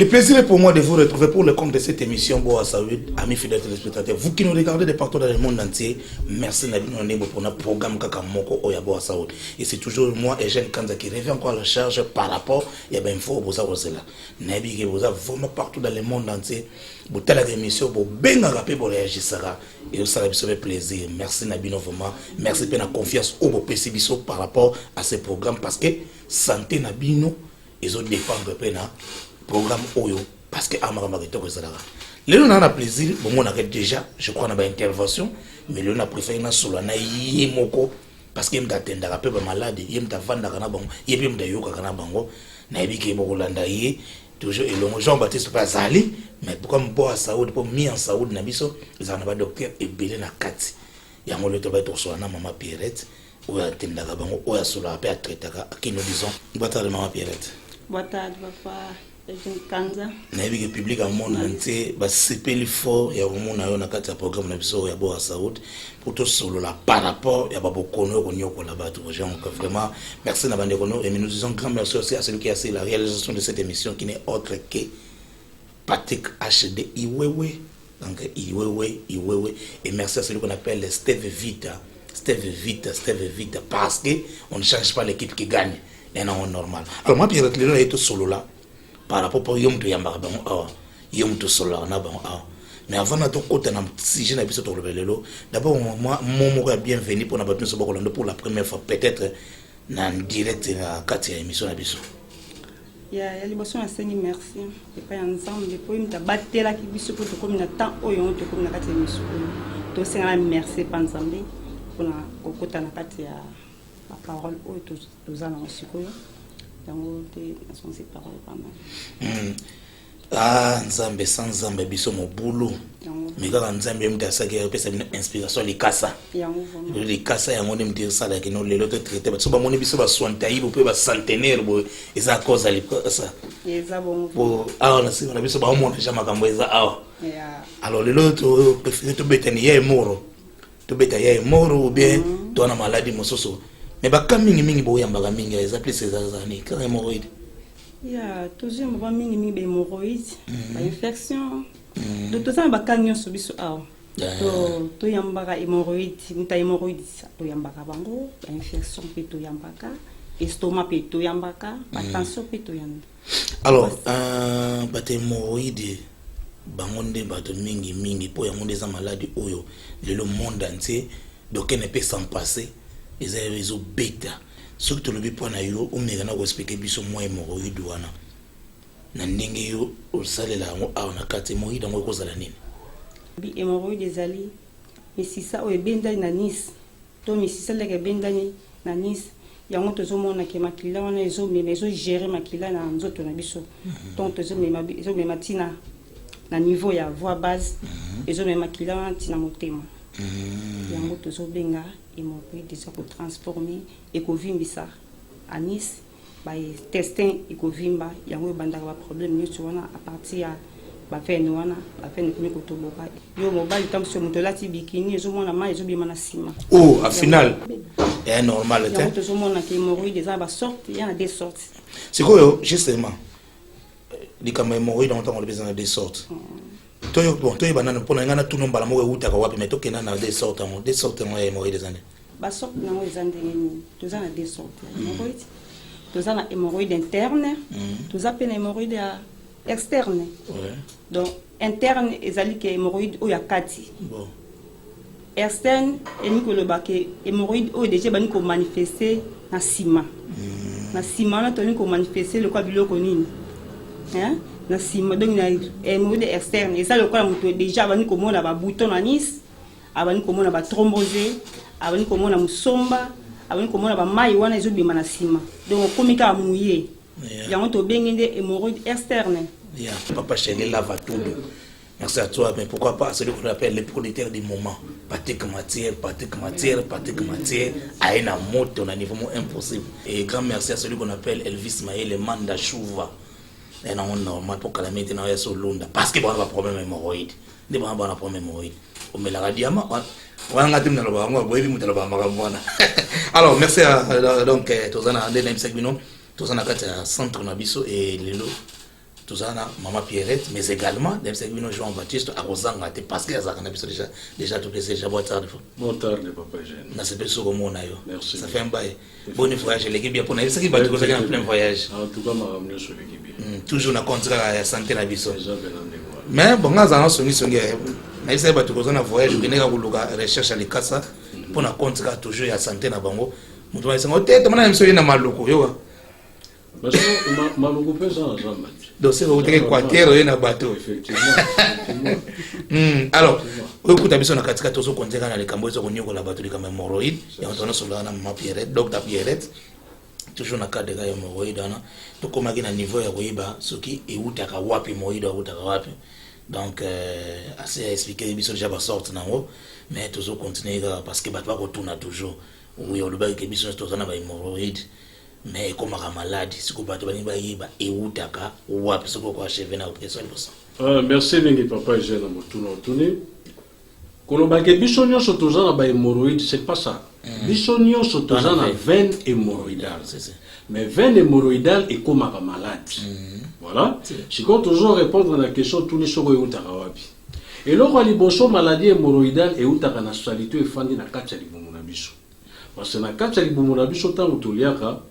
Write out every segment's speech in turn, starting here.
plaisir est pour moi de vous retrouver pour le compte de cette émission Boa Saoud, amis fidèles téléspectateurs. Vous qui nous regardez de partout dans le monde entier, merci Nabino pour notre programme Kakamoko Oya Boa Saoud. Et c'est toujours moi, Eugène Kanza, qui revient encore à la charge par rapport à l'info au Boza Rosela. Nabi qui vous a vraiment partout dans le monde entier. Vous avez l'émission, vous avez rapé pour réagir. Et ça va faire plaisir. Merci Nabino vraiment. Merci pour la confiance au PCBISO par rapport à ce programme. Parce que santé Nabino, ils ont dépendre de programme Oyo. Parce que Amaramarito Kozala. Léon a un plaisir. Bon, on arrête déjà. Je crois qu'on a une intervention. Mais Léon a préféré na solana yemoko. Parce qu'il m'a attendu à peu malade. Il m'a vendu à Kanabang. Il m'a dit à Kanabango. Naïbi qui est Morolanda toujours et le Jean-Baptiste pas Zali, mais pourquoi Boa Saoud, pour mis en Saoud Nabiso, ils en ont docteur et belé na kati. Il y a un le travail sur na maman Pierrette, ou à Tendagabango, ou à Sola, à Tretaka, qui nous disons, Bata de maman Pierrette. Bata de papa, Kanza. Naïbi qui public en monde entier, bah c'est peu fort, il y a vraiment na kati programme Nabiso, il y a Boa Saoud, pour tout solo là, par rapport, il y a pas beaucoup de là-bas, tout vraiment, merci Nabandekono, et nous disons grand merci aussi à celui qui a fait la réalisation de cette émission, qui n'est autre que Patrick HD Iwewe, donc Iwewe, et merci à celui qu'on appelle Steve Vita, parce que on ne change pas l'équipe qui gagne, et non normal. Alors moi, Pierre Cléron est tout solo là, par rapport à Yom to Yamba, Yom to Solo, mais avant de côté si je n'ai pas sur le vélo, d'abord moi mon bienvenue pour notre pour la première fois peut-être en direct à 4 émission à Bissau. Il y a les personnes à merci et pas ensemble depuis me battre là qui Bissau pour comme na temps oyo to comme na 4 émission. To c'est un merci pas ensemble pour na côté na 4 la parole oyo to allons aussi quoi. Donc sont ces paroles pas mal. Ah, Nzambe sans Nzambe biso mo boulot. Mais quand Nzambe me dit ça qui a une inspiration les kasa. Les kasa ya moni me dire ça là que nous les autres traiter parce que ba moni biso ba sointaï bo pe ba centenaire bo eza cause ali ça. Eza bon. Bo ah na si na biso ba mona jamais kambo eza ah. Alors les autres préfèrent to betani ya moro. To beta ya moro ou bien to na maladie mososo. Mais ba kamingi mingi bo yamba ka mingi eza plus ces années quand hémorroïde. Il y a toujours une hémorroïde, une infection. Donc, tout ça, il y a une infection. To yambaka hémorroïde, muta hémorroïde, to yambaka bango, infection pe to yambaka, estomac pe to yambaka, tension pe to yambaka. Alors, bate hémorroïde, bangonde bato mingi po yamonde za maladie oyo, le monde entier, donc ne peut s'en passer, ils ont réseau bêta. Ce que tu le dis pour naïo, on m'a dit expliquer biso moi hémorroïde wana. Na ndenge yo o salela ngo a na kati hémorroïde ngo ko zala nini. Bi hémorroïde ezali, mais si ça o ebenda na Nice, to mais si ça le ebenda na Nice, yango tozomona ke makila wana ezo gérer makila na nzoto na biso. Donc ezo mema tina na niveau ya voix basse, ezo mema makila wana tina motema. Yango tozobenga hémorroïde déjà ko transformer et ko vimbisa à Nice ba testin et ko vimba yango bandaka ba problème nyonso wana à partir ya ba veine wana ba veine ko toloka yo mobali tam so mutolati bikini ezomona ma ezobima na sima. Oh à final est normal yango tozomona ke hémorroïde déjà ba sorte il y a des sortes. C'est quoi justement les comme hémorroïde on entend besoin de des sortes. Toi bon toi banana pour ngana tout nombala mo uta ka wapi mais to kena na des sortes mo hémorroïde des années. Ba sorte nango ezande ni tozana des sortes hémorroïde tozana hémorroïde interne tozana hémorroïde externe. Donc interne ezali ke hémorroïde o ya kati. Bon. Externe eni ko loba ke hémorroïde o déjà bani ko manifester na sima. Na sima na toni ko manifester le kwa biloko nini. Hein? Na sima donc na hémorroïde externe et ça le quoi muto déjà bani ko mona ba bouton na Nice, abani ko mona ba thrombose, abani ko mona musomba, abani ko mona ba mai wana ezo bima na sima. Donc komika mouillé. Yango to bengende hémorroïde externe. Yeah, papa chéri lava tout. Merci à toi, mais pourquoi pas celui qu'on appelle les producteurs du moment. Patrick matière, à une moto, on a un niveau impossible. Et grand merci à celui qu'on appelle Elvis Maé, le Manda Chouva. Et non, normal pour que la météo n'ait pas Lunda. Parce qu'il y a un problème hémorroïde. Il y a un problème hémorroïde. On met la diamant. Alors, merci à donc, tous les centre Nabiso et Lelo. tout ça maman Pierrette mais également dem c'est une Jean Baptiste à Rosanga parce que ça kana déjà tout plaisir déjà bon tard papa Jean na c'est beso comme on a yo merci ça fait un bail bon voyage l'équipe bien pour na c'est qui va tout en plein voyage en tout cas ma ramener sur l'équipe toujours na contrat ya santé na biso mais bon ngaza na songi na ise ba tout na voyage que neka kuluka recherche à l'ikasa pour na contrat toujours ya santé na bango mutu ba sengo tete mana mso na maluko yo parce que maluko pesa na zamba donc c'est au Équateur et na bateau effectivement alors okuta biso na katika tozo konzeka na likambo ezo konyoko la bateau comme hémorroïde et on donne sur la maman Pierrette docteur Pierrette toujours na cadre ya hémorroïde na to komaki na niveau ya koyiba soki eutaka wapi hémorroïde eutaka wapi donc assez expliquer biso déjà ba sorte na haut mais tozo continuer parce que bato ba retourna toujours oui on le bail que biso tozo na ba hémorroïde mais comme un malade si vous bateau bani ba yiba eutaka wapi soko ko achever na question ça merci mingi papa Jean na motuna otuni koloba ke biso nyonso toza na ba hémorroïde c'est pas ça biso nyonso toza na veine hémorroïdale mais veine hémorroïdale et comme un malade voilà si quand toujours répondre à la question tuni soko eutaka wapi et loko liboso maladie hémorroïdale eutaka na salito efandi na kati ya libumu na biso parce que na kati ya libumu na biso tango toliaka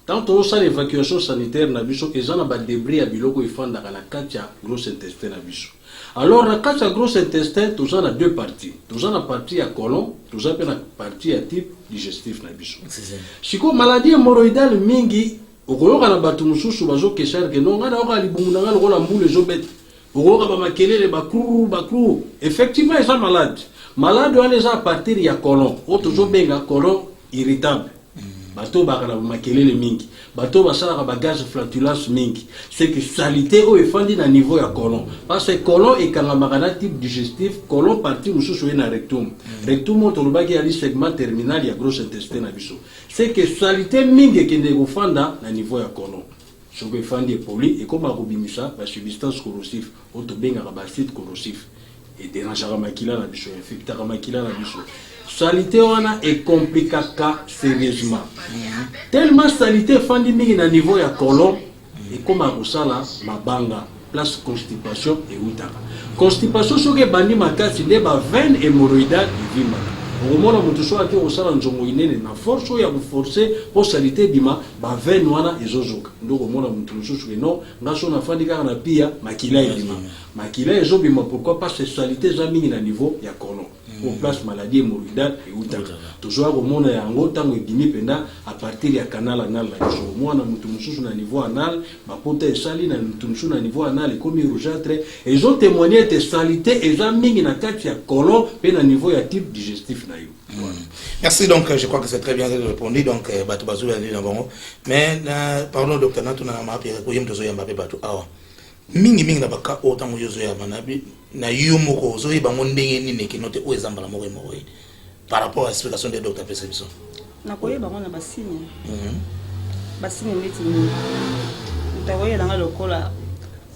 tant on a l'évacuation sanitaire na biso ezana ba débris ya biloko ifanda na kati ya gros intestin na biso alors na kati ya gros intestin tous na deux parties tous na partie ya colon tous na partie ya type digestif na biso siko maladie hémorroïdale mingi okoyoka na batu mususu bazo kesar ke non ngana oka libumu na ngalo la mbule zo bet okoyoka ba makelele ba krou effectivement ils sont malades wana eza à partir ya colon o toujours benga colon irritable bato bakala makelele mingi bato basala ba gaz flatulence mingi c'est que salité o efandi na niveau ya colon parce que colon ekanga makana type digestif colon partie mususu na rectum rectum on tolobaki ya segment terminal ya gros intestin na biso c'est que salité mingi kende kofanda na niveau ya colon soko efandi poli et comme akobimisa ba substance corrosive o to benga ba acide corrosif et dérangeara makila na biso infectera makila na biso salité wana est compliqué sérieusement tellement salité fandi mingi na niveau ya colon et comme à kosala mabanga place constipation et utaka constipation soki bandi makasi nde ba veine hémorroïdale evima okomona mutu so ake kosala nzongo inene na force oyo ya koforce po salité bima ba veine wana ezozoka nde okomona mutu mosusu ke non nga so nafandi kaka na pia makila ebima makila ezobima pourquoi parce que salité eza mingi na niveau ya colon au place maladie hémorroïdale et utaka toujours komona yango tango ebimi penda à partir ya canal anal la biso mwana mutu mosusu na niveau anal bapota esali na mutu mosusu na niveau anal ekomi rougeâtre ezo témoigner te salité eza mingi na kati ya colon pe na niveau ya type digestif na yo. Merci donc je crois que c'est très bien répondu donc bato bazo ya na bango mais pardon docteur natuna na mapi ko yem tozo yamba pe bato awa mingi na baka otango yozo ya manabi na yumoko zo yeba ndenge nini ke note o ezambala moko hémorroïde par rapport à l'explication des docteurs Pesebison na koyeba ngona basigne basigne ndeti ni utawoye nga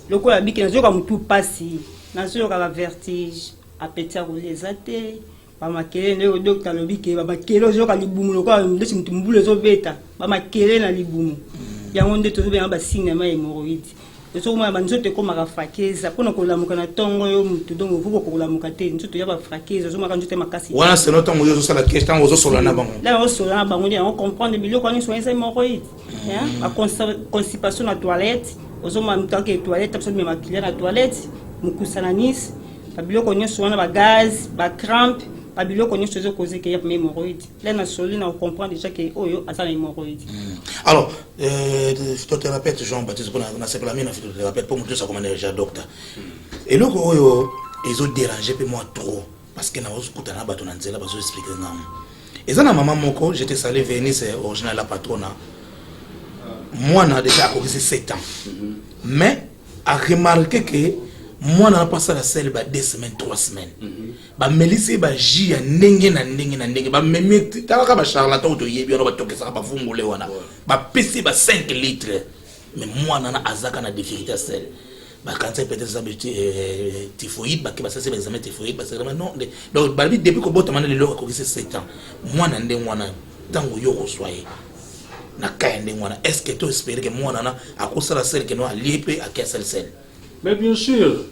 lokola biki nazoka mutu pasi nazoka ba vertige appétit à rouler ezate ba makele le docteur lobike ba makele ozoka libumu lokola ndeti mutu mbule zo beta ba makele na libumu yango ndeto zo be ba signe ma hémorroïde eso mwa banzote ko maka frakeza pona ko lamuka na tongo yo mutu donc vuko ko lamuka te nzoto ya ba frakeza zo maka nzote makasi wana c'est notre tongo yo sala question ozo sola na bango là ozo sola na bango dia on comprendre biloko ani soins hémorroïde hein la constipation na toilette ozo mwa mutu ke toilette absolu me makila na toilette mukusana nis ba biloko ni soina ba gaz ba crampe ba biloko ni sozo causer que ya hémorroïde là na soli na comprendre déjà que oyo asa na hémorroïde. Alors phytothérapeute Jean-Baptiste pour na seplamine na phytothérapeute pour montrer ça comment déjà docteur et le oyo ils ont dérangé peu moi trop parce que na oskuta na bato na nzela bazo expliquer ngam ezana maman moko j'étais salé Venise original la patrona moi na déjà à 7 ans mais a remarqué que moi n'a pas ça la selle ba 2 semaines 3 semaines ba melisi ba ji ya ndenge na ndenge ba memi taka ba charlatan to yebi ona ba tokesa ba fungule wana ba pesi ba 5 litres mais moi na azaka na difficulté à selle ba cancer peut-être ça typhoïde ba ke ba ça c'est examen typhoïde parce que non donc ba depuis ko bota mana le ko 7 ans moi na ndenge wana tango yo ko soye na kaende mwana. Est-ce que tu espères que mwana na akosala sel que no alipe à quel sel? Mais bien sûr.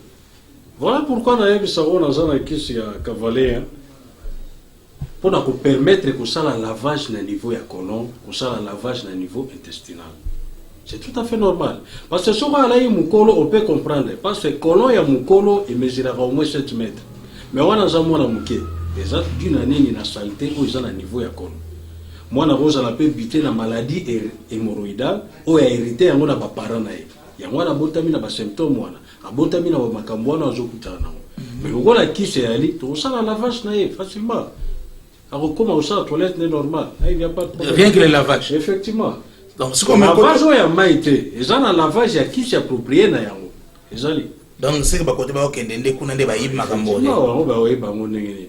Voilà pourquoi on a eu ça on a zana kisi ya cavalier pour nous permettre que ça la lavage na niveau ya colon, que ça la lavage na niveau intestinal. C'est tout à fait normal. Parce que si on a eu mukolo, on peut comprendre. Parce que colon ya mukolo il mesurera au moins 7 mètres. Mais on a zama na muke. Déjà d'une année ni na saleté au zana niveau ya colon. Moi na rosa la peut biter la maladie hémorroïdale ou hérité yango na ba parents na ye. Yango na botami na ba symptômes wana. Abotami na makambo wana ozokutana nango. Mais lokola kisi ali to sala lavage na ye facilement. Akokoma osala toilette n'est normal. Il n'y a pas de problème. Rien que le lavage. Effectivement. Donc c'est comme lavage ya maite. Eza na lavage ya kisi approprié na yango. Ezali. Donc c'est ba côté ba okende nde kuna nde ba yibi makambo. Non, ba oyi ba ngone.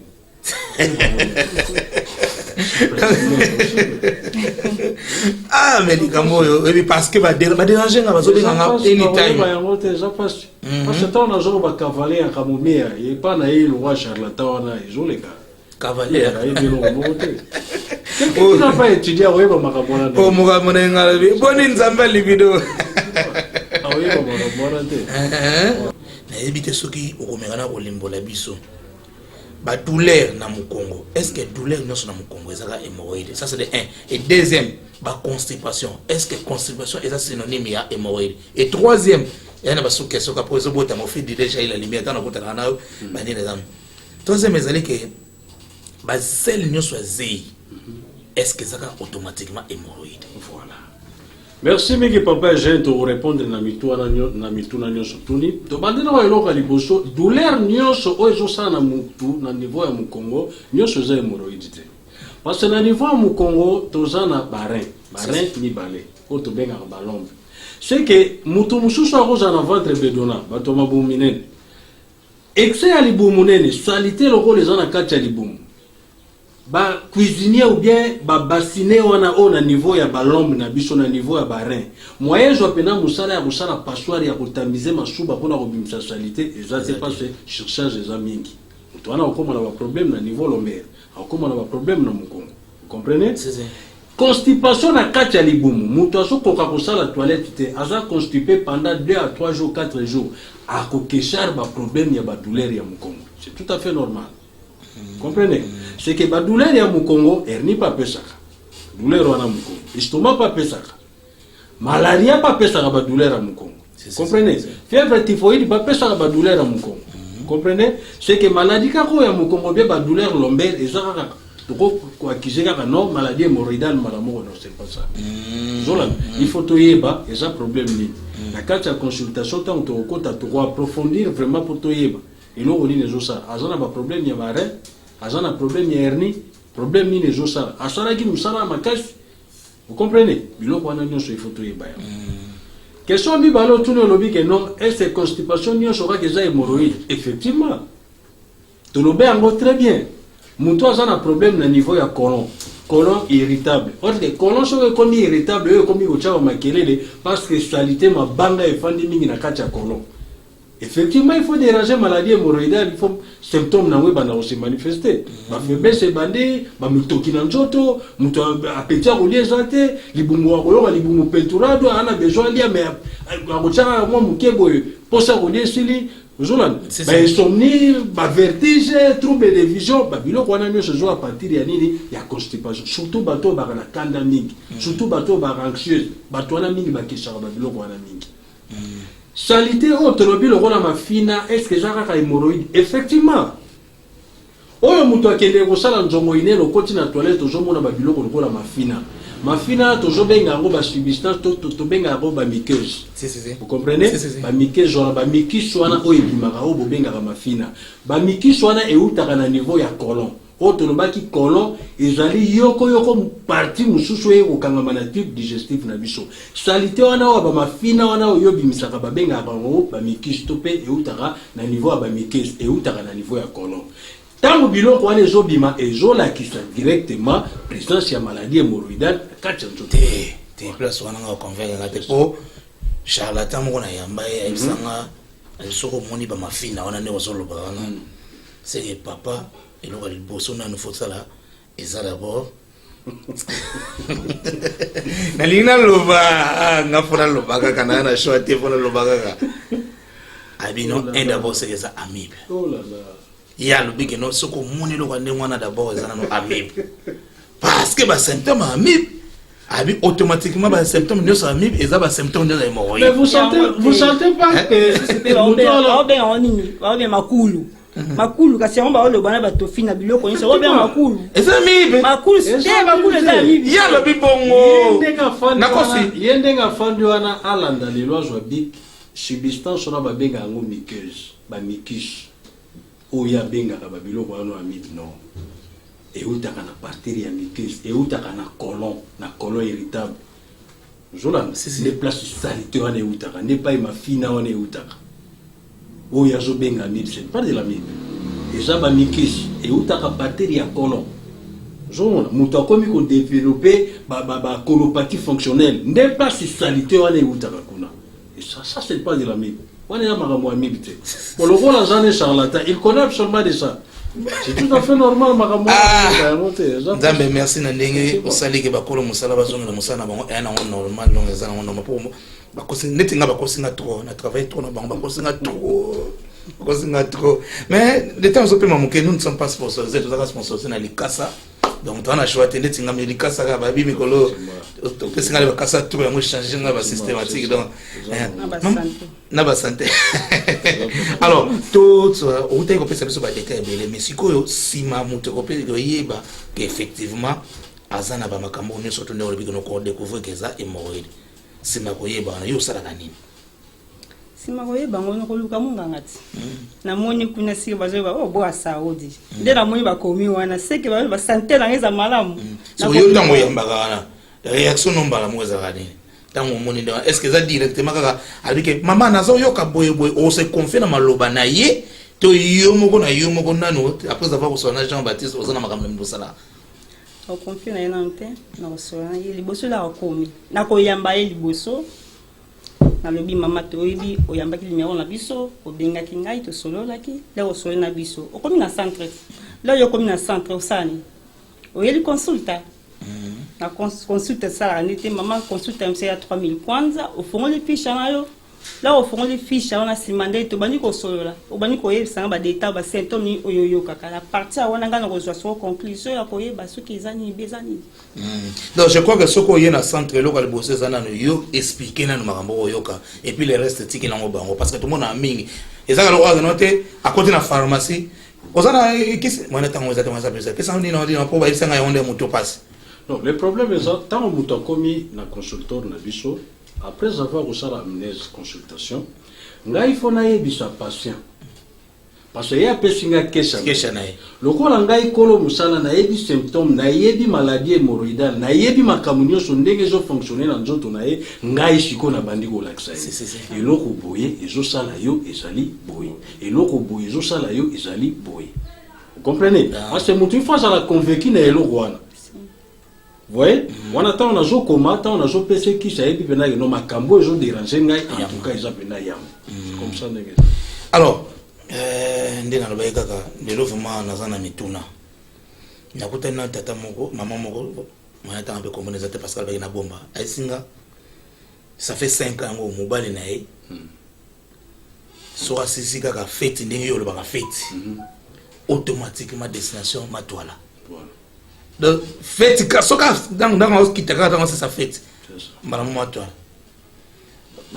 Ah mais likambo yo et parce que ba déranger nga bazo benga anytime. Parce que tant on a zo ba cavalier ya kamomia, il pas na ile roi charlatan na izoleka. Cavalier. On n'a pas étudié à Weba Makamona. Oh, Mogamona Ngalabi. Bonne Nzamba libido. Ah oui, Makamona. Na ebite soki okomekana kolimbola biso. Ba douleur na mukongo. Est-ce que douleur nyonso na mukongo ezaka hémorroïde? Ça c'est de 1. Et deuxième, ba constipation. Est-ce que constipation est synonyme ya hémorroïde? Et troisième, il y a une question qui a posé au temps fait déjà il a limité dans le côté là ba ni les amis. Troisième ezali que ba celle nyonso azei. Est-ce que ça va automatiquement hémorroïde? Voilà. Merci Miki Papa, j'ai te répondre na mituna nyonso tuni. To bandena wa eloka liboso, douleur nyonso o ezosa na mutu na niveau ya mukongo, nyonso za hémorroïde. Parce que na niveau ya mukongo toza na barin ni balé, o to benga balombe. C'est que mutu mususu akoza na ventre bedona, bato mabuminen. Excès ya libumunene, salité loko les na kati ya libumu. Ba cuisinier ou bien ba bassiner wana o na niveau ya balombe na biso na niveau ya barin moyen zo pena musala ya kusala passoire ya kutamize masuba pona kobimisa salité eza c'est pas cherchage eza mingi to wana okoma na ba problème na niveau lomber okoma na ba problème na mukongo vous comprenez c'est constipation na kati ya libumu muto asokoka kosala toilette te aza constipé pendant 2 à 3 jours 4 jours akokeshar ba problème ya ba douleur ya mukongo c'est tout à fait normal. Comprenez? C'est que la douleur ya mukongo hernie pas pesaka. Douleur wana mukongo. Estomac pas pesaka. Malaria pas pesaka ba douleur ya mukongo. Comprenez? Fièvre typhoïde pas pesaka ba douleur ya mukongo. Comprenez? C'est que maladie kako ya mukongo bien ba douleur lombaire ezaka toko ko akizeka ka non maladie hémorroïdale malamo non c'est pas ça. Zola, il faut to yeba eza problème ni. Na kati ya consultation tant to kota to approfondir vraiment pour to yeba. Et nous on dit les ossa azana ba problème ya bare azana problème ya hernie problème ni les ossa asala ki musala makasi vous comprenez biloko wana nyonso il faut to yeba question mi balo tuno lobi que non est constipation nyonso ka za hémorroïde effectivement to lobe ango très bien muto azana problème na niveau ya colon irritable or que colon so ko mi irritable yo ko mi ko chawa makelele parce que salité mabanga efandi mingi na kati ya colon. Effectivement, il faut déranger maladie hémorroïdale, il faut symptômes na weba na se manifester. Ba faiblesse bandé, ba mutoki na njoto, muto appétit au lié santé, libumu akolo libumu penturado ana besoin lia mais akochaka mo mukebo posa ko lié sili, zolan. Ba insomnie, ba vertige, trouble de vision, ba biloko wana nyo se zo à partir ya nini ya constipation. Surtout bato ba na kanda mingi, surtout bato ba anxieux, bato wana mingi ba kishaka ba biloko wana mingi. Salité autorobi le rôle à ma fina est-ce que j'arrête à hémorroïde effectivement oyo muto akende ko sala nzongo ine lo koti na toilette ozomona ba biloko lokola ma fina tozo benga ngo ba substance to benga ngo ba muqueuse vous comprenez ba muqueuse ona ba muqueuse wana oyo bimaka o benga ma fina ba muqueuse wana eutaka na niveau ya colon otolobaki colon ezali yoko partie mususu e okangama na tube digestif na biso salité wana wa ba mafina wana oyo bimisaka ba benga bango ba muqueuse topé eutaka na niveau ya ba muqueuse eutaka na niveau ya colon tango biloko wana ezobima ezolakisa directement présence ya maladie hémorroïdale kati ya nzoto te place wana nga convaincre ngate po charlatan moko na yamba ya ibsanga soko moni ba mafina wana ne ozoloba wana c'est que papa et donc le bosso na nous faut ça là et ça d'abord Nalina loba nga fona loba kaka na shwate fona loba kaka. Abino un d'abord c'est ça amibe. Oh là là. Ya lobi que non soko moni lo kwande mwana d'abord ezana no amibe. Parce que ba symptôme amibe abi automatiquement ba symptôme ne sont amibe et ça ba symptôme de l'hémorroïde. Mais vous sentez pas que c'est makulu. Makulu kasi on ba le bana ba tofina biloko ni so bien makulu. Eza amibe. Makulu c'est makulu eza amibe. Ya lobi bongo. Yende nga fandi wana alanda lelo zo bik substance on ba benga ngo muqueuse, ba mucus. Oya benga ka ba biloko wana amibe non. Et utaka na partie ya muqueuse, et utaka na colon irritable. Zola c'est des places sanitaires wana utaka, n'est pas ma fina wana utaka. Oya zo benga amibe, c'est pas de la amibe. Et ça ba mucus, et utaka partie ya colon. Zola muto akomi ko développer ba colopathie fonctionnelle, n'est pas sanitaire wana utaka kuna. Et ça c'est pas de la amibe. Wana ya makambo amibe te. Pour le rôle azane charlatan, il connaît absolument de ça. C'est tout à fait normal, Nzambe merci na ndenge osali ke bakolo musala bazonga na musala bango ena on normal donc ezana on normal pour bakosi neti nga bakosi nga trop na travail trop na bango bakosi nga trop mais le temps opema moke nous ne sommes pas sponsorisés tous sponsorisés na likasa donc on a choisi neti nga likasa ka babi mikolo opesi nga bakasa tout yango changer nga ba systématique donc na ba santé. Alors tout on t'a compris ça sur ba détail mais sikoyo sima muto kopé yeba que effectivement azana ba makambo ne surtout ne olibiko no ko découvrir que ça hémorroïde sima ko yeba na yo sala kanini sima ko yeba ngono ko luka mungangati na moni kuna sika bazoba bo asaudi nde na moni ba komi wana seke ba santé na ngeza malamu so yo tango yamba kana réaction no mbala mweza kanini tango moni ndo est-ce que ça directement kaka avec maman nazo yoka boye on se confie na maloba na ye to yo moko nano après avoir reçu Jean-Baptiste osana makambo mbosala on confie na yenante na osona ye liboso la komi na ko yamba ye liboso na lobi mama to yebi oyamba ki numéro na biso obenga ki ngai to solo laki la osolo na biso okomi na centre là yo komi na centre osani oyeli consulta na consulte ça n'était maman consulte MC à 3000 kwanza au fond les fiches nayo là au fond les fiches on a simandé to bani ko solo la o bani ko yebisa ba data ba symptômes ni oyoyo kaka la partie wana ngana reçoit son conclusion ya ko yeba ce qu'ils ani bezani. Donc je crois que ce qu'on y a na centre local bosser ça na yo expliquer na makambo oyoka et puis les restes tiki na ngobango parce que tout le monde a mingi et ça alors on noté à côté na pharmacie osana kisi mwana tango za tango za pesa pesa on dit non pour ba ibisa nga yonde muto passe. Non, le problème est ça, tant que tu commis na consulteur na biso, après avoir reçu la consultation, il faut na yebisa patient. Parce que ya pesinga kesha na ye. Lokola ngai kolo musala na yebi symptômes, na yebi maladie hémorroïdale, na yebi makamunyo so ndenge zo fonctionner na nzoto na ye, ngai siko na bandi ko laksa ye. Eloko boye ezo sala yo ezali boye. Eloko boye ezo sala yo ezali boye. Vous comprenez? Parce que mutu fois ça la convaincu na eloko wana. Vous voyez, on attend on a zo coma, on a zo PC qui ça et puis maintenant no makambo ezo déranger ngai en tout cas ils appellent yam. Comme ça ndenge. Alors ndena loba kaka lelo vraiment nazana mituna nakuta na tata moko mama moko mwana tanga pe komona zate Pascal ba na bomba aisinga ça fait 5 ans ngo mobali na ye so asisi kaka fête ndenge yo loba ka fête automatiquement destination Matoala. Donc fête ka soka dans kitaka dans sa fête madame Matoala.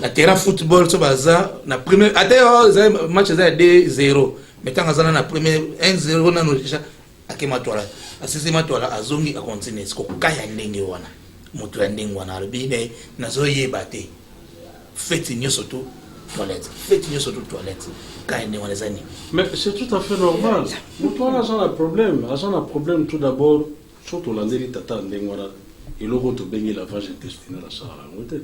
La terrain football so baza na premier ate match za 2-0 metanga zana na premier 1-0 na no déjà akema Matoala asisi Matoala azongi a continuer ko kaya ndenge wana moto ya ndenge wana albine nazo yeba te fête nyo surtout toilette kaya ndenge wana zani. Mais c'est tout à fait normal. Matoala ça a un problème tout d'abord surtout landeli tata ndenge wana eloko to bengi lavage intestinal à ça ngote.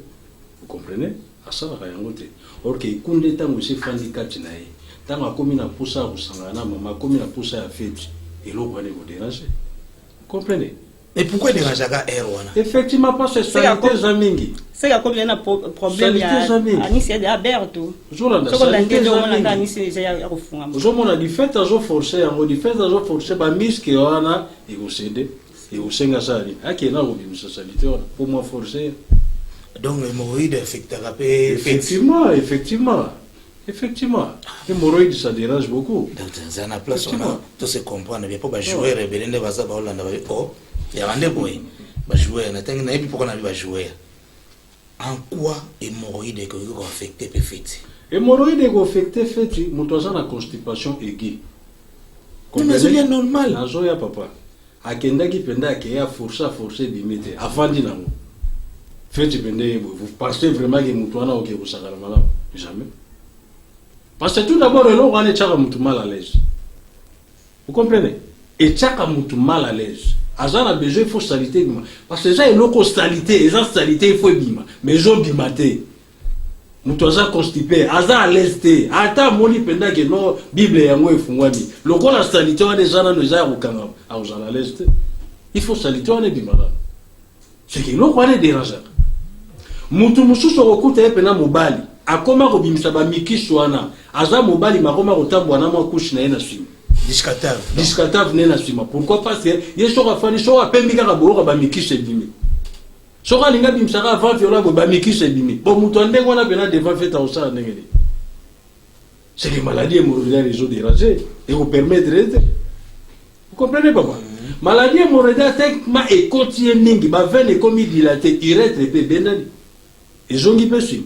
Vous comprenez? Asala kayangote. OK, kunde tango se fandi kati na ye. Tango akomi na poussa usangana mama akomi na poussa ya fête. Eloko wana ko déranger. Vous comprenez? Et pourquoi déranger ga wana? Effectivement parce que ça a des amis. C'est comme il y a un problème à Nice et à Berto. Je on a dit fait à forcer, on dit fait à forcer ba miski wana et vous céder. et au senga sali akena obimisa salité pour moi forcer. Donc hémorroïde affectera effectivement hémorroïde ça dérange beaucoup. Donc ça na place on a tout se comprendre bien pour jouer rebelende baza ba Hollande ba oh ya rande boy ba jouer na tangi na epi pourquoi na ba jouer en quoi hémorroïde que ko affecter peut fait hémorroïde ko affecter fait moto za na constipation aiguë. Mais c'est bien normal. Nazo ya papa akendaki penda ke ya forcer bimete afandi nango. Fait vous pensez vraiment que Moutouana ou que vous savez malade? Jamais. Parce que tout d'abord, on a tchaka Moutou mal à l'aise. Vous comprenez? Et tchaka Moutou mal à l'aise. Azan a besoin, il faut salité. Parce que ça, il faut salité. Et ça, salité, il faut bima. Mais je bimate. Moutouaza constipé. Azan à l'aise. Ata moli penda que non, Bible et Yango et Fungwani. Le coup, la salité, on a des gens qui ont kangam. Azan à l'aise. Il faut salité, on est bimada. C'est qu'il faut aller déranger. Mutu mususu okuta epena mobali akoma ko bimisa ba mikisu wana aza mobali makoma ko tambwa na makushi na ena swima discatav nena swima pourquoi parce que yeso ka fani so apembi ka bo ba mikisu ebimi so ka linga bimisa ka avant viola ba mikisu ebimi bo mutu ande ngona pena devant fait au ça ndengeli c'est les maladies hémorroïdaires les autres déranger et vous permettre vous comprenez papa maladie hémorroïdaire techniquement et continue mingi ba veine comme dilaté urètre pe bendani ezongi pesi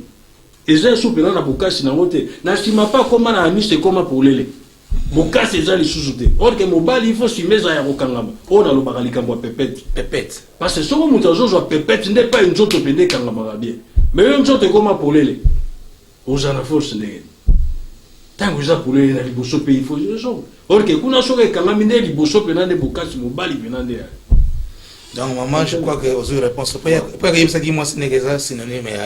eza soupena na bokasi na ngote na sima pas comment na ami c'est comment pour lele bokasi eza li sous-te or que mobali il faut simeza ya kokangama on a lo bakalika mbo pepette parce que soko mutu azozo pepette n'est pas une joto pende kangama bien mais une joto comment pour lele ozana force ndenge tango eza pour lele na liboso pe il faut zo or que kuna soke kangami ne liboso pena ne bokasi mobali pena nde. Donc maman, je crois que aux réponses pas que ça dit moi c'est négatif synonyme mais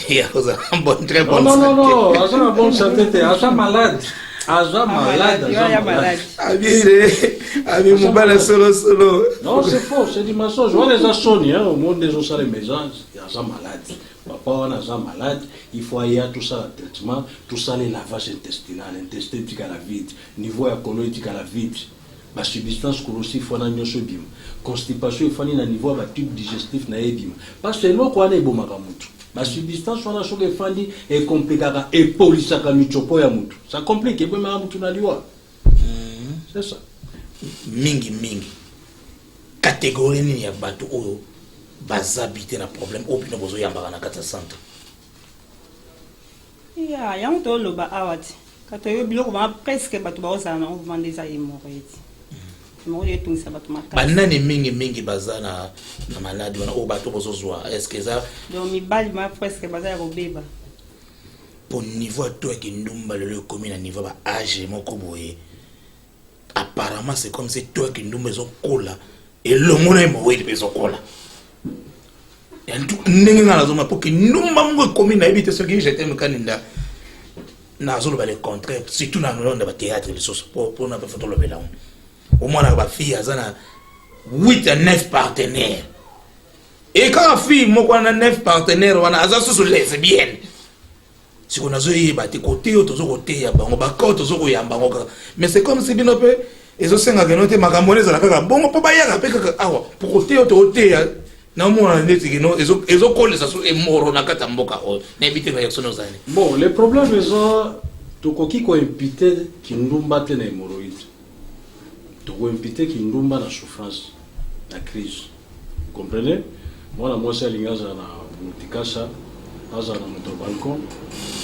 il y a une bonne très bonne santé. Non, asa na bonne santé, asa malade. Abi mobile solo. Non, c'est faux, c'est du mensonge. On les a sonnés au monde des os à la maison, il y a ça malade. Papa on a ça malade, il faut aller à tout ça le traitement, tout ça les lavages intestinal, intestin à la vide, niveau écologique à la vide. Ma substance corrosive faut na nyosho bim. Constipation il faut na niveau ba tube digestif na ebim. Parce que lo kwa na ebo makamutu. Ma substance faut na shoke fandi et compliquera et polisaka michopo ya mutu. Ça complique ebo makamutu na liwa. C'est ça. Mingi catégorie ni ya bato oyo bazabite na problème opino bozo yambaka na kata centre. Ya yanto lo ba awati. Kato yo biloko ba presque bato ba osana on vend des hémorroïdes. Banani mingi bazana na malade wana o bato bozozwa est-ce que ça donc mi bali ma presque bazana robeba pour niveau to ki ndumba le commune à niveau ba âge moko boye apparemment c'est comme si to ki ndumba zo kola et le mona mo we bezo kola yantu ndenge ngala zo ma pour ki ndumba mo commune na ebite ce que j'étais me kaninda na zo le contraire surtout na londa ba théâtre les choses pour na pas photo le belon. Au moins, la fille a 8 à 9 partenaires. Et quand la fille a 9 partenaires, on a des lesbiennes. Si on a des côtés, on a des côtés, mais c'est comme si bien peu et ce sont des magambones à la bon pour pour côté autorité. Bon, le problème est que tu as imputé qui nous battent les hémorroïdes. Tu as imputé qui nous battent la souffrance, la crise. Vous comprenez? Moi, je suis allé à Multicasa, à mon balcon.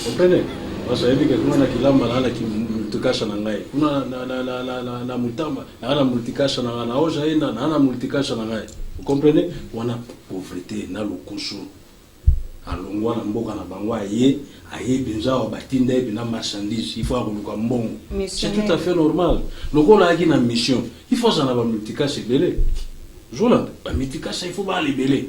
Vous comprenez? Parce que je suis allé à Multicasa, na Mutama, na Multicasa, na Ojaïna, na Multicasa. Vous comprenez? On a pauvreté, na lokoso. Alongwa na mboka na bango aye benza wa batinda bina marchandise il faut akoluka mbongo c'est tout à fait normal lokola aki na mission il faut ça na ba multicase belé Zoland ba multicase il faut ba libérer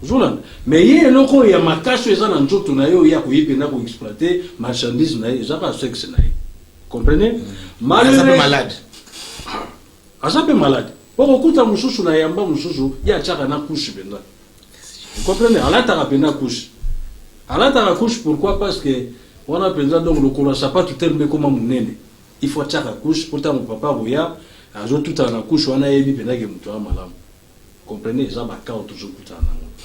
Zoland mais yé loko ya makaso eza na nzoto na yo ya ko yipenda ko exploiter marchandise na eza ka sexe na comprenez malade azape malade poko kuta mususu na yamba mususu ya chaka na couche benda. Vous comprenez? Allah t'a rappelé la couche. Allah t'a la couche pourquoi? Parce que on a pensé donc le courant ça pas tout terme comme mon nene. Il faut tchaka couche pourtant mon papa roya ajo tout à la couche on a ébi pendant que mutu malam. comprenez ça va quand toujours kutana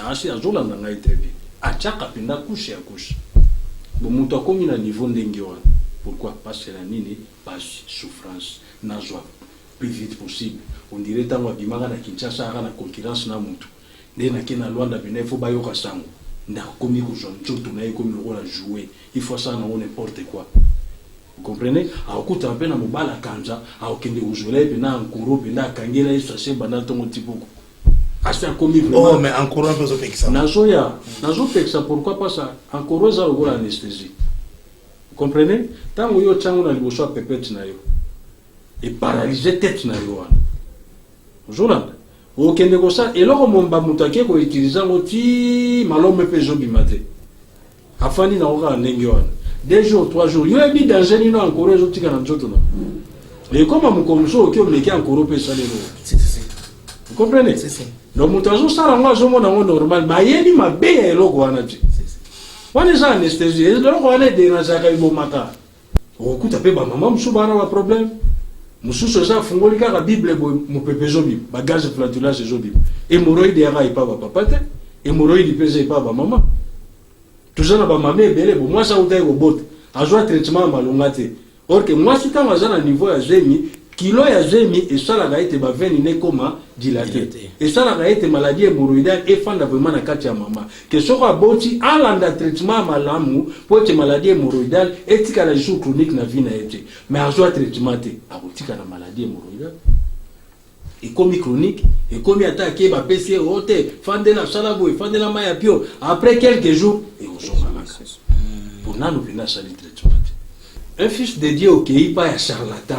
asi azola nanga très bien achaka penda couche à couche bon muto comme na niveau ndenge wana pourquoi parce que la nini pas souffrance na joie plus vite possible on dirait tango bimaka na Kinshasa na concurrence na mutu ndé na kena Luanda bina il faut bayoka sango nda komi ko jonto na iko mi rôle à jouer il faut ça na n'importe quoi. Vous comprenez? A okuta mpe na mobala kanja a okende ujole pe na nkoro pe na kangela isache bana tongo tipoko. Asa komi vraiment. Oh mais encore un peu zo pekisa. Nazo pekisa pourquoi pas ça? Encore za lokola anesthésie. Vous comprenez? Tango yo chango na liboso a pepete na yo. Et paralyser tête na yo wana. Jolanda. Okende ko ça eloko momba mutake ko utiliser ngoti malome pe zo bimate. Afani na oka ndenge wana. 2 jours, 3 jours. Il y a des dangers qui sont encore là. Et comme on commence à encore plus salé. Vous comprenez? Donc, nous avons ça normal. Mais il y a des bébés qui on est en anesthésie. Et donc, on est dérangé avec le matin. On écoute un peu, maman, je suis un problème. Je suis la Bible, mon pépé zombie, bagage flatulence zombie. Hémorroïde, il n'y a pas papa. Hémorroïde, il n'y a pas maman. Tout ça n'a pas mamé belé bon moi ça ou taille au bot a joué traitement malongate or que moi si quand on a niveau à zemi kilo ya zemi et ça la gaite ba veine ne comment dilaté et ça la gaite maladie hémorroïdale et fanda vraiment na kati ya mama que so kwa boti alanda traitement malamu pour que maladie hémorroïdale et tika la joue chronique na vie na été mais a joué traitement té a botika na maladie hémorroïdale et comme chronique et comme attaqué ba PC hote fande na salabo fande na maya pio après quelques jours et on s'en va pour nous venir salir traitement un fils de Dieu qui pas à charlatan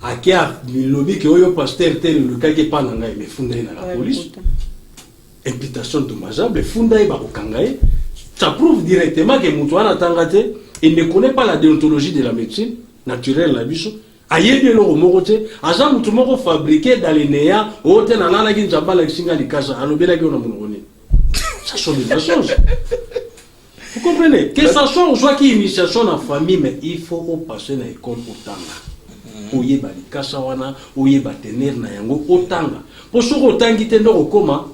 à qui a lobby que oyo pasteur tel le cas qui pas na ngai mais funda na la police imputation dommageable funda ba kokangaye ça prouve directement que mutu ana tangate il ne connaît pas la déontologie de la médecine naturelle la biso ayebi lo mokote aza mutu moko fabriqué dans les néa ote na lala ki nzamba la singa likasa alobela ki ona munoni ça sont des choses. Vous comprenez que ça soit qui initiation dans la famille mais il faut passer dans l'école otanga oyeba likasa wana oyeba tenir na yango otanga pour ce otangi te ndoko koma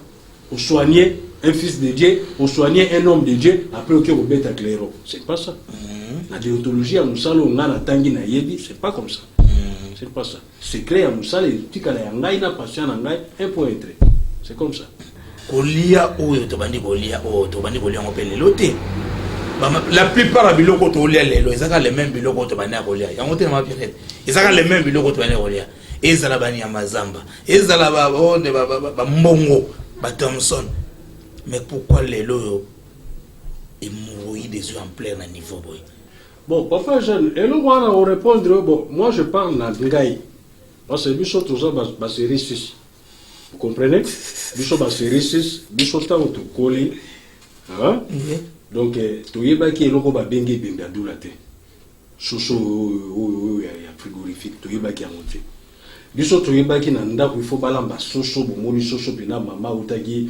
o soigner un fils de Dieu o soigner un homme de Dieu après que au beta clairo c'est pas ça. La déontologie à musalo ngana tangi na yebi c'est pas comme ça. C'est pas ça. C'est clair à musalo tikala ya ngai na patient na ngai un point très. C'est comme ça. Kolia oyo to bandi kolia o to bandi kolia ngopele loté. La plupart des biloko to lia lelo ezaka les mêmes biloko to bandi kolia. Yango te na mapirete. Ezaka les mêmes biloko to bandi kolia. Ezala bani ya mazamba. Ezala ba onde ba mbongo, ba Thompson. Mais pourquoi lelo hémorroïde des yeux en plein niveau boy? Bon, papa jeune, et là on répondre bon, moi je parle na ngai. Parce que biso tout ça ba série. Vous comprenez? Biso ba série 6, biso ta to coller. Hein? Donc to yeba ki eloko ba bengi bemba dulate. Soso ya frigorifique to yeba ki amonte. Biso to yeba ki na ndako il faut balamba soso bo moni soso bina mama utaki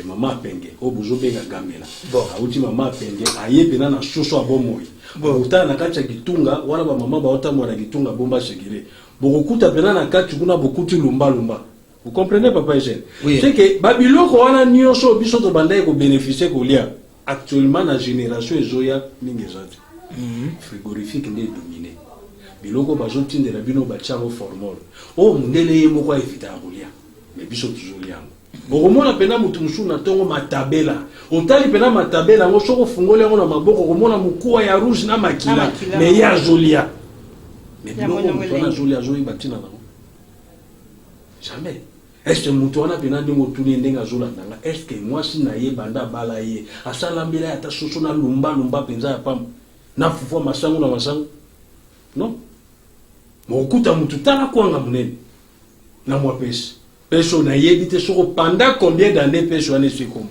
mama penge o buzo benga gamela. Bon, auti mama penge aye bina na soso abomoyi. Bon, uta na kati ya kitunga wala ba mama ba ota mwana kitunga bomba shekile. Bokuta bina na kati kuna bokuti lumba. Vous comprenez papa Eugène? Oui. C'est que babiloko wana nyonso biso to bandai ko bénéficier ko lia. Actuellement la génération ezoya mingezati. Frigorifique n'est dominé. Biloko bazoti ndela bino ba chango formol. O mundele ye moko evita kolia. Mais biso toujours liango. Bokomona pena mutu musu na tongo matabela. Otali pena matabela ngo soko fungole ngo na maboko komona mukuwa ya rouge na makila. Mais ya jolia. Mais biloko mutona jolia joli batina na. Jamais. Est-ce que mutuana pena ndingo tuni ndenga zola nanga? Est-ce que moi si na ye banda bala ye asala mbela ata soso na lumba penza ya pam na fufua masangu na masangu? Non. Mokuta mutu tala kwanga munene na mwa pesi. Peso na yebi te soko pendant combien d'années peso ane sekom.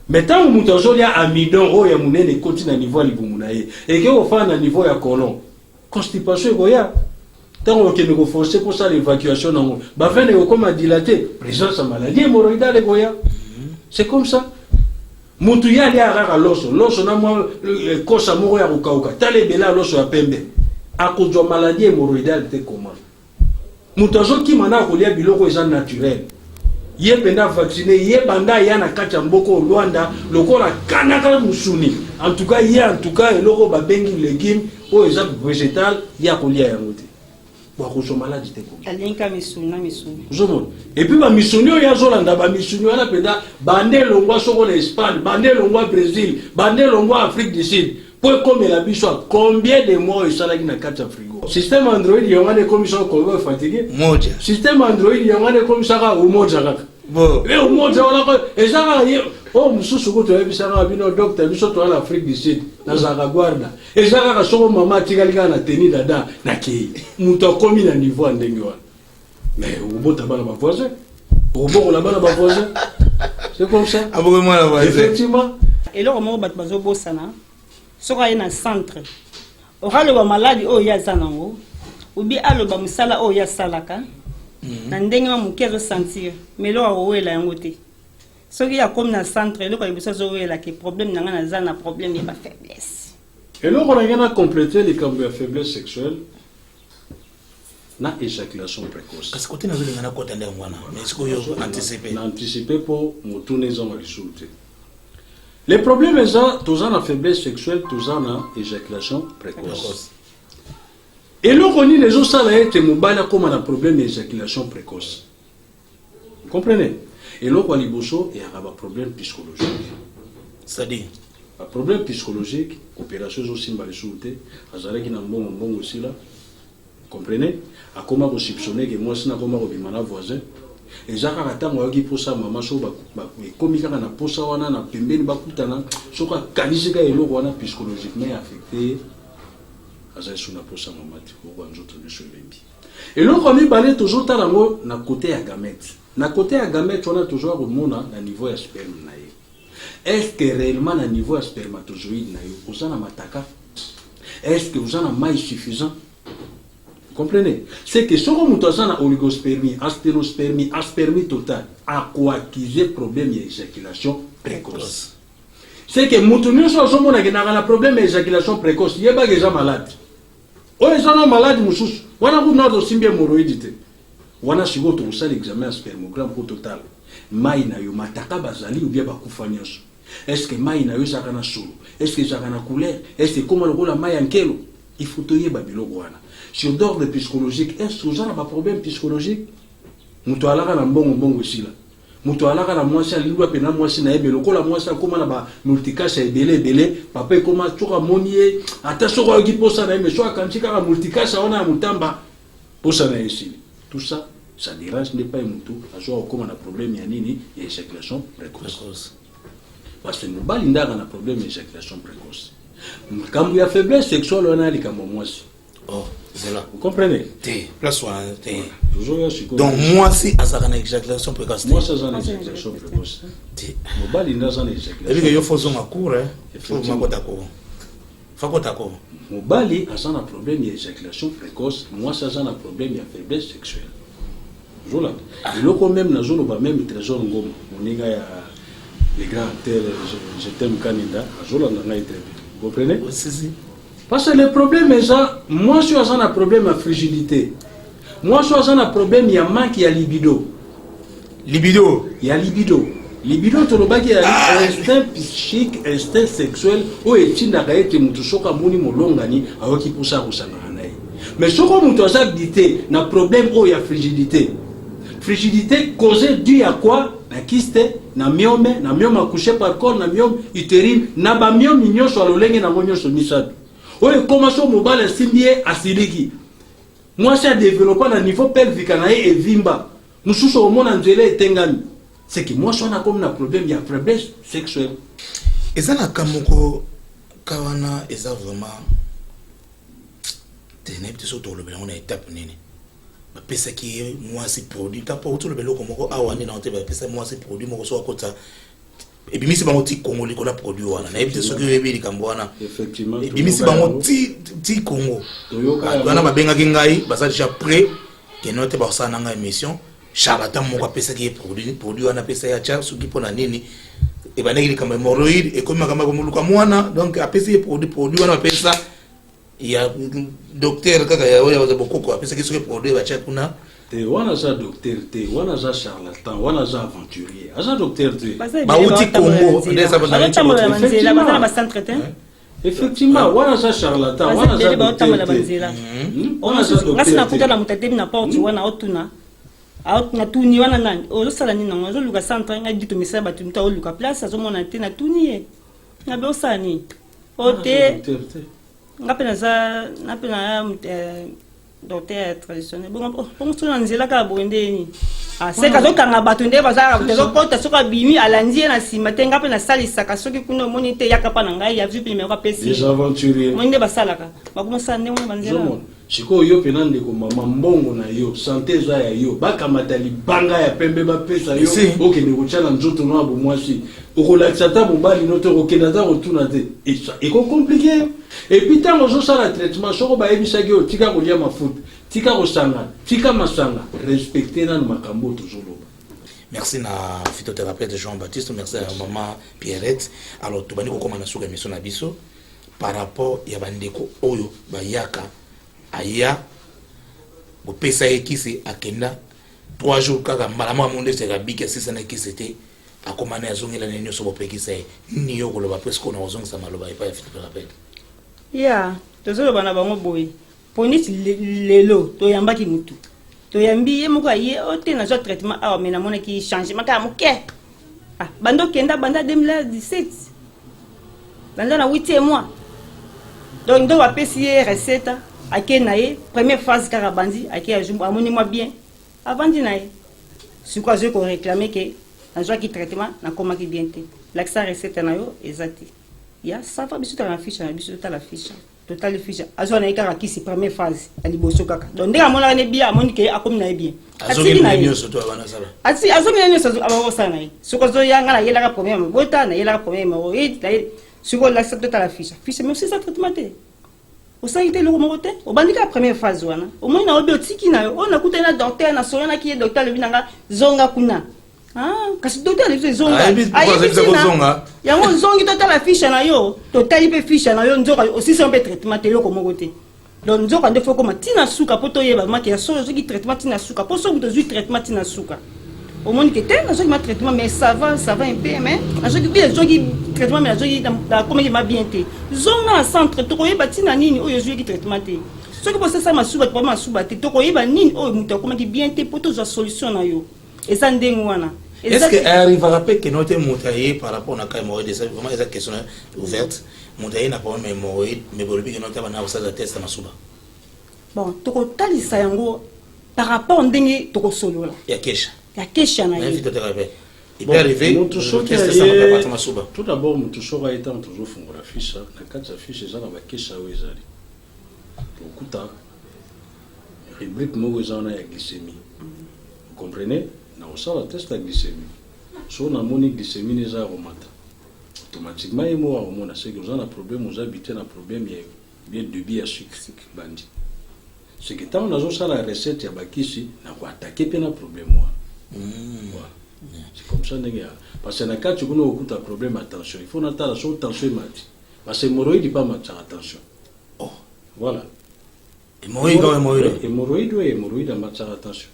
Maintenant mutu azolia amidon o ya munene koti na niveau libumu na ye. Et que ofa na niveau ya colon. Constipation goya. Tant que nous forcer pour ça l'évacuation non ba veine comme a dilaté présence à maladie hémorroïdale goya. C'est comme ça. Mutu ya li arara loso na mo kosa moko ya kokauka tale bela loso ya pembe akozwa maladie hémorroïdale te comment. Mutu azoki mana kolia biloko eza naturel. ye penda vacciné ye banda ya na kati ya mboko Rwanda lokola kanaka musuni en tout cas eloko babengi légume o eza végétal ya kolia yango te kwa kusoma maladi te ko alinka misuna zomon et puis ba misuni ya zolanda ba misuni wana penda bande longwa soko na Espagne bande longwa Brésil bande longwa Afrique du Sud pour comme la biso combien de mois il sala na kati ya frigo système Android yongane commission ko fatigué moja système Android yongane commission ka umoja kaka bon mais umoja wala ko ezaka oh mususu ko to ebisanga bino docteur biso to ala Afrique du Sud na zaka guarda ezaka ka soko mama tikalika na teni dada na ki muto komi na niveau ndenge wana mais ubota bana ba voisin uboko la bana ba voisin c'est comme ça aboko moi la voisin effectivement et là on bat bazo bosana soka ina centre oralo ba maladi o ya zanango ubi alo ba musala o ya salaka na ndenge ma mukezo sentir mais lo awela yango te soki ya comme na centre le ko ibiso zo wela ke problème nanga na zana problème ya ba faiblesse et là on a complété les cas de faiblesse sexuelle na éjaculation précoce parce que côté na zo ngana kota ndenge mwana mais est-ce que yo anticiper pour mutune zo résultat. Les problèmes sont tous en faiblesse sexuelle, tous en éjaculation précoce. Et là, on dit les autres salariés qui ont un problème d'éjaculation précoce. Vous comprenez? Et là, on dit qu'il y a un problème psychologique. C'est-à-dire un problème psychologique, opération aussi mal résultée, azare qui n'a bon aussi là. Vous comprenez? À comment vous soupçonnez que moi, c'est na comment vous bimana voisin. Et Jacques Ratango qui pour ça maman so ba comme il y a na posa wana na pembeni bakutana soka kanisika elo wana psychologiquement affecté aza sur na posa maman ti ko nzoto biso lembi et donc on balé toujours talango na côté ya gamète on a toujours remona na niveau ya sperme na ye est-ce que réellement na niveau ya spermatozoïde na yo osana mataka est-ce que vous en a maille suffisant? Comprenez? C'est que si on a une oligospermie, asténospermie, aspermie totale, à quoi accuser problème d'éjaculation précoce. C'est que Moutounio soit un problème d'éjaculation précoce, il n'y a pas déjà malade. On est malade, moussous. On a un simbi hémorroïdité. On a suivi l'examen spermogramme pour total. Maïna yo mataka bazali ou bien bakufanyos. Est-ce que maïna yo zakana solo? Est-ce que zakana couleur? Est-ce que comment le rôle maïa nkelo? Il faut te y babilo guana. Sur d'ordre psychologique, est-ce que vous avez un problème psychologique? Nous avons un bon aussi là. Nous avons un mois, c'est l'île pena mois, c'est naïbe. Le cola mois, c'est comme la multicasse est belé. Papa comment tu as monier. Attention à qui pour ça naïbe. Mais soit quand tu as multicasse, on a un mutamba pour ça naïbe ici. Tout ça, ça dérange n'est pas un moutou. À soit comme un problème yanini et éjaculation précoce. Parce que nous balinda un problème d'éjaculation précoce. Quand il y a faiblesse sexuelle, on a les camomos. Oh, c'est là. Vous comprenez? Place donc, moi, si à une éjaculation précoce. Moi, c'est une éjaculation précoce. Moi, il y a une éjaculation précoce. Il y a une façon à court, hein? Il faut que d'accord. Moi, il y a un problème d'éjaculation précoce. Moi, c'est un problème de faiblesse sexuelle. Et là, quand même, dans zone même trésor ngom, on y a les grands terres, je t'aime Canada, à Zola, on a été. Vous comprenez? Parce que le problème est ça, moi je suis un problème de frigidité. Moi je suis un problème, il y a manque, il y a libido. Libido? Il y a libido. Libido, tu vois qu'il y a instinct psychique, instinct sexuel, où est-il n'arrête que tu sois mouni molongani, alors qu'il pousse à Roussananaï. Mais ce qu'on nous a dit, il y a un problème où il y a frigidité. Frigidité causée due à quoi? Na kyste, na myome accouché par corps, na myome utérine, na ba myome mignon sur l'olenge na monyo sur misad. Oye, comment ça mobile simbié asiliki? Moi, c'est développé à niveau pelvique et vimba. Nous sommes au monde en gelé et tengami. C'est que moi, je suis comme un problème, il y a faiblesse sexuelle. Et ça, Kamoko, Kawana, et ça vraiment. Tu n'es pas sûr que le ballon est étape. Parce que moi, c'est produit. Tu n'as pas autour le ballon comme moi, ah, on est dans le parce que moi, c'est produit, moi, je suis à côté. Et puis, c'est pas mon petit Congo qui a produit. Effectivement. Et puis, c'est pas mon petit Congo. On a bien gagné, ça déjà prêt. Que nous avons ça dans l'émission. Charlatan, mon appelle ça qui est produit. On appelle ça ya ce qui pour la nini. Et ben, il est comme hémorroïde. Et comme moi, donc, appelle ça produit. On appelle ça il y a docteur kaka ya oya ba bokoko parce que ce que produit ba kuna te wana za docteur te wana za charlatan wana za aventurier aza docteur te ba uti Congo ndesa ba na centre te effectivement wana za charlatan wana za docteur te wana za docteur na kuta na mutate na porte wana otuna na tuni wana nani ozosala nini nango ozoluka centre nga gitu misala bato muta oluka place azomona te na tuni ye na bosani ote nga pe na docteur traditionnel bon tuna nzela ka bondeni c'est ka zokanga bato nde bazala bazokota soka bimi alandi na sima te nga pe na salisaka soki kuna omoni te yaka pa na ngai ya vu numéro pesi les aventuriers moni nde basalaka bakomasa nde mona banzela siko yo pena ndeko mama mbongo na yo santé za ya yo bakamata libanga ya pembe bapesa yo okende kotyala nzoto no abo mwasi okolakisa ta mobali no te okenda ta kotuna te eko compliqué et puis ntango ozosala traitement soko bayebisaki yo tika kolia mafuta tika kosanga tika masanga respecte nanu makambo tozoloba. Merci na phytothérapeute Jean-Baptiste, merci à maman Pierrette. Alors tu bandi kokoma na suka émission na biso par rapport ya bandeko oyo bayaka aya bopesa ekisi akenda 3 jours kaka malama monde c'est rabiki sisa na kisete akomana yazongela nenyo so bopekisa ni yo koloba presque on a ozongisa maloba epa ya phytothérapeute ya tozoloba na bango boye poniti lelo toyambaki mutu toyambi ye moko aye ote na traitement awa me namona ki changement ka moke bando kenda banda 2017 banda na 8e mois donc ndo bapesi ye recette ake na ye première phase kaka bandi ake ajumbu amoni moi bien avandi na ye siko azwi ko réclamer ke nazwaki traitement nakomaki bien te lakisa recette na yo ezati ya safa biso tala fiche na biso tala fiche total fiche azwa na ye kaka kisi première phase ya liboso kaka donc ndenge amonaka ne bien amoni ke akomi na ye bien azongi na nyonso to abana sala azongi na nyonso abosala na ye siko azoyanga na yelaka premier mabota na yelaka premier hémorroïde na ye siko lakisa totala fiche mais aussi ça traitement te osali te loko moko te obandika première phase wana omoni na obi otiki na yo oyo nakutani na docteur na soyanaki ye docteur alobi nanga zonga kuna kasi docteur alebi zonga yango zongi totala fiche na yo totali mpe fiche na yo nzoka osisi mpe traitement te eloko moko te donc nzoka nde fo koma ntina suka mpo toyeba maki ya solo ozwaki traitement ntina suka mpo soki tozwi traitement ntina suka omoni ke te nazwaki ma traitement mais ça va un peu mais nazwaki bi ezwaki traitement mais nazwaki nakomaki ma bien te zonga na centre tokoyeba ntina nini oyo ozwaki traitement te soki posesa masuba te pama masuba te tokoyeba nini oyo moto akomaki bien te mpo tozwa solution na yo eza ndenge wana. Est-ce que arrivera pas que notre moutaillé par rapport à l'hémorroïde, c'est vraiment une question ouverte. Moutaillé n'a pas un hémorroïde, mais pour le but que notre avons ça de test à Masuba. Bon, toko tali sayango par rapport ndenge toko solo là. Ya kesha. Ya kesha na ye. Il peut arriver. Tout d'abord, mutushoka étant toujours fongo la fiche, na kati fiche za na ba kesha wezali. Okuta rubrique mo ezana ya glycémie. Vous comprenez? On a test la glycémie. Si on a mon glycémie, les aromates. Automatiquement, il y a un problème, vous habitez un problème, il y a de à sucre. C'est que quand on a la recette, il y a attaqué un problème. C'est comme ça. Parce que quand tu as un problème, attention. Il faut attendre la tension. Parce que l'hémorroïde n'est pas attention. Voilà. Hémorroïde, oui, hémorroïde, attention.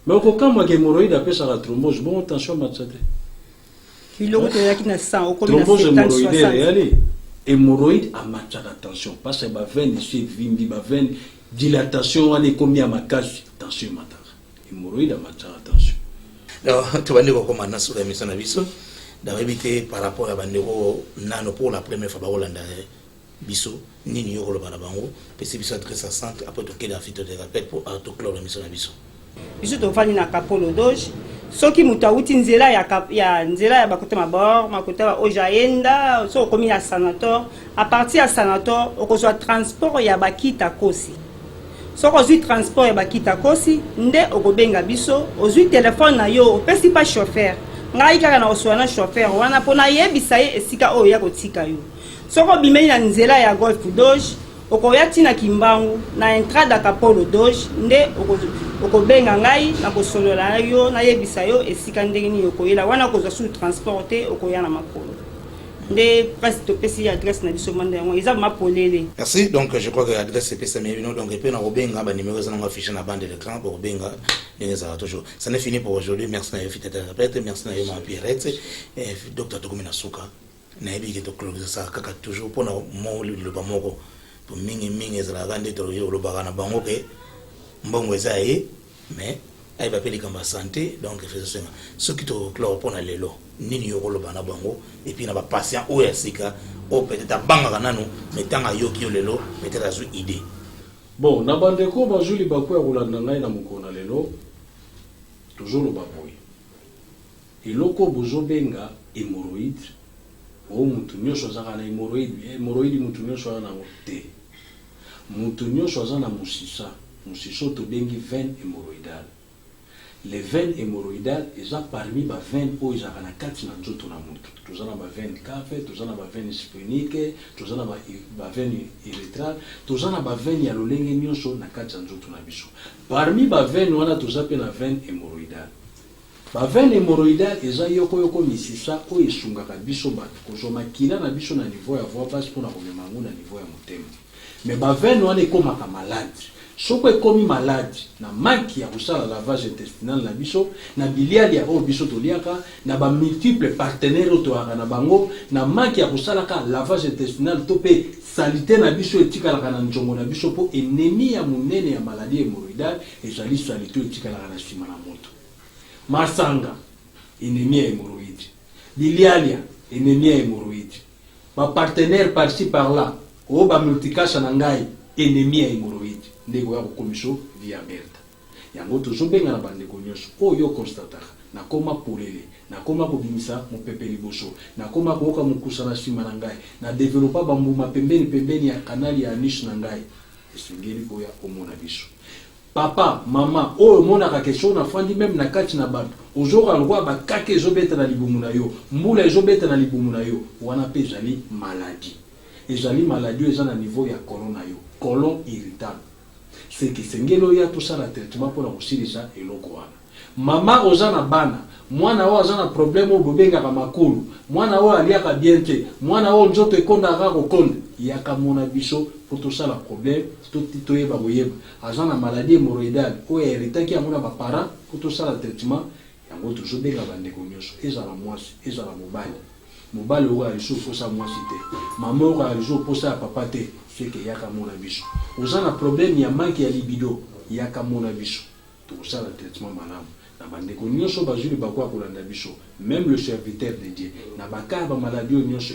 Mais quand moi que hémorroïde appelle ça la thrombose, bon attention matsate. Thrombose hémorroïdaire réelle. Hémorroïde à matcha attention parce que ba veine ici vimbi ba veine dilatation on est combien ma casse attention matara. Hémorroïde à matcha attention. Alors tu vas dire comment na sur émission na biso d'habiter par rapport à bandeko nano pour la première fois ba Hollande biso nini yo ko ba bango pesi biso adresse à centre après to kela phytothérapeute pour autoclore émission na biso. Biso tovandi na kapolo doge soki mutu awuti nzela ya bakote mabor makote ba ojaenda so okomi ya sanator à partir ya sanator okozwa transport ya bakita kosi soko ozwi transport ya bakita kosi nde okobenga biso ozwi telefone na yo opesi pa chauffeur ngai kaka na oswana chauffeur wana mpona yebisa ye esika oyo ya kotika yo soko bimeli na nzela ya golf doge okoya tina kimbangu na entrada kapolo doge nde okobenga ngai na kosolola yo na yebisa yo esika ndenge ni okoyela wana kozwa sur transporté okoya na makolo Des presque tout petit adresse na biso monde ils ont m'appelé. Merci. Donc je crois que l'adresse c'est PSA mais donc et puis on a Robenga ba numéro ça on affiché na bande de l'écran pour Robenga ça toujours. Ça n'est fini pour aujourd'hui. Merci na Fidèle Téléspectateur, merci na Maman Pierrette et docteur Togomina Souka. Na ebi ke to close ça kaka toujours pour na mo le ba moko pour mingi ezala gande to yo lo ba na bango ke mbongo ezaye mais ay ba peli kamba santé donc faisait ça ce qui to clore pour na lelo nini yo lo ba na bango et puis na ba patient o yasika o peut-être banga nanu mais tanga yo ki yo lelo peut-être azu idée bon na bande ko ba juli ba ko ya kolanda ngai na mokona lelo toujours lo ba boy eloko bozo benga hémorroïde o mutu nyosho zaka na hémorroïde mutu nyosho na mote mutu nyosho za na musisa to bengi veine hémorroïdale. Les veines hémorroïdales sont parmi les veines où ils ont na kati na nzoto na mutu. Tozana ba veine cave, tozana ba veine splénique, tozana ba veine urétrale, tozana ba veine ya lolenge nyonso na kati na nzoto na biso. Parmi ba veine wana tozape na veine hémorroïdale. Ba veine hémorroïdale eza yoko misisa o esungaka biso bato kozoma kila na biso na niveau ya voix basse pour na komema ngo na niveau ya motema. Mais ba veine wana ekomaka malade. Soko ekomi malade na manki ya kosala lavage intestinal na biso na biliali ya biso toliaka na ba multiples partenaires toaka na bango na manki ya kosala ka lavage intestinal to pe salité na biso etikalaka na njongo na biso po ennemi ya munene ya maladie hémorroïdale ezali salité etikalaka na sima na moto. Masanga ennemi ya hémorroïde, biliali ennemi ya hémorroïde, ba partenaire par-ci par-là o ba multicasa na ngai ennemi ya hémorroïde. Ndeko ya komisho via merda yango tozobenga na bandeko nyonso oyo constataka nakoma polele nakoma kobimisa mopepe liboso nakoma koyoka mokusa na nsima na ngai na developa bambuma pembeni ya kanali ya niche na ngai esengeli koya komona biso papa mama oyo monaka kesho na fandi même na kati na bato ozoka lokwa bakake ezobeta na libumu na yo mbula ezobeta na libumu na yo wana pe ezali maladie eza na niveau ya colon na yo colon irritable. C'est que sengelo ya tout ça la traitement pour la kosilisa eloko wana mama ozana bana mwana wa azana problème obobenga ka makulu mwana wa aliaka bien te mwana wa nzoto ekonda ka kokonda yaka mona biso pour tout ça la problème to yeba boyeba azana maladie hémorroïdale o héritaki amona ba parents pour tout ça la traitement yango toujours benga bandeko nyonso ezala mwasi ezala mobali oyo aliso posa mwasi te mama oyo aliso posa ya papa te c'est que yaka mona biso ozana problème ya manque ya libido yaka mona biso to ça le traitement malamu na bandeko nyonso bazuli bakwa kolanda biso même le serviteur de Dieu na baka ba maladie nyonso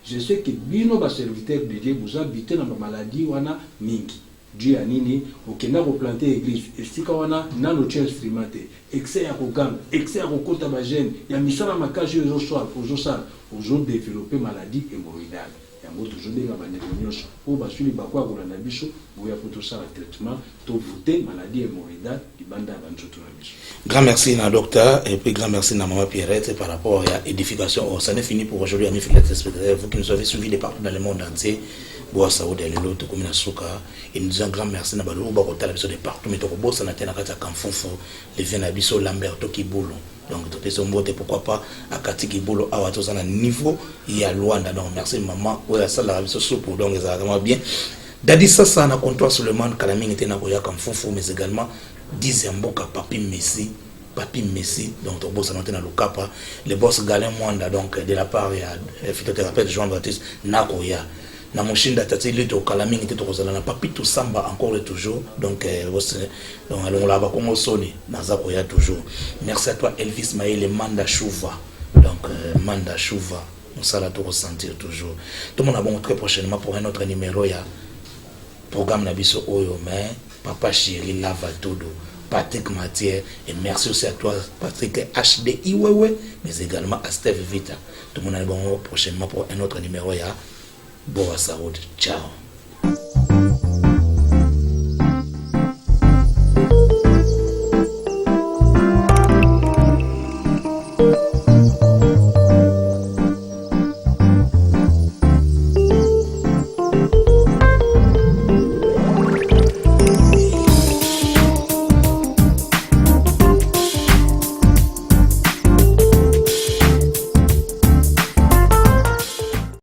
je sais que bino ba serviteur de Dieu vous habitez na ba maladie wana mingi Dieu a nini okenda ko planter église esika wana nano tia instrumenté excès ya kokanga excès ya kokota ba jeune ya misala makaji ozo soir ozo développer maladie hémorroïdale yango toujours benga bandeko nyonso o basuli bakwa kolanda biso boya poto sala traitement to voter maladie hémorroïdale libanda banzoto na biso. Grand merci na docteur et puis grand merci na maman Pierrette par rapport à édification. Ça n'est fini pour aujourd'hui amis fidèles téléspectateurs, vous qui nous avez suivis de partout dans le monde entier. Boa Saoud Lelo to komina Souka et nous disons grand merci na balo ba kotala biso de partout mais to ko bossa na tena kata kamfufo le vient na biso Lamberto Kibulu donc to peso mbote pourquoi pas akati Kibulu awa to sana niveau ya Luanda donc merci maman oya sala biso soupe donc ça vraiment bien dadi ça na comptoir sur le monde kalaming tena ko ya kamfufo mais également dizemboka papi Messi donc to bossa na tena Lukapa le boss Galin Mwanda donc de la part ya phytothérapeute Jean-Baptiste Nakoya na moshinda tatili to kalamingi te to kozala na papito samba encore et toujours donc allons là-bas comme soni naza koya toujours merci à toi Elvis Maïle Manda Chouva donc Manda Chouva on sala to ressentir toujours tout le monde a bon très prochainement pour un autre numéro ya programme na biso oyo mais papa chéri lava todo Patrick Mathieu et merci aussi à toi Patrick HD Iwewe mais également à Steve Vita tout le monde a bon prochainement pour un autre numéro ya Boa Saoud. Ciao.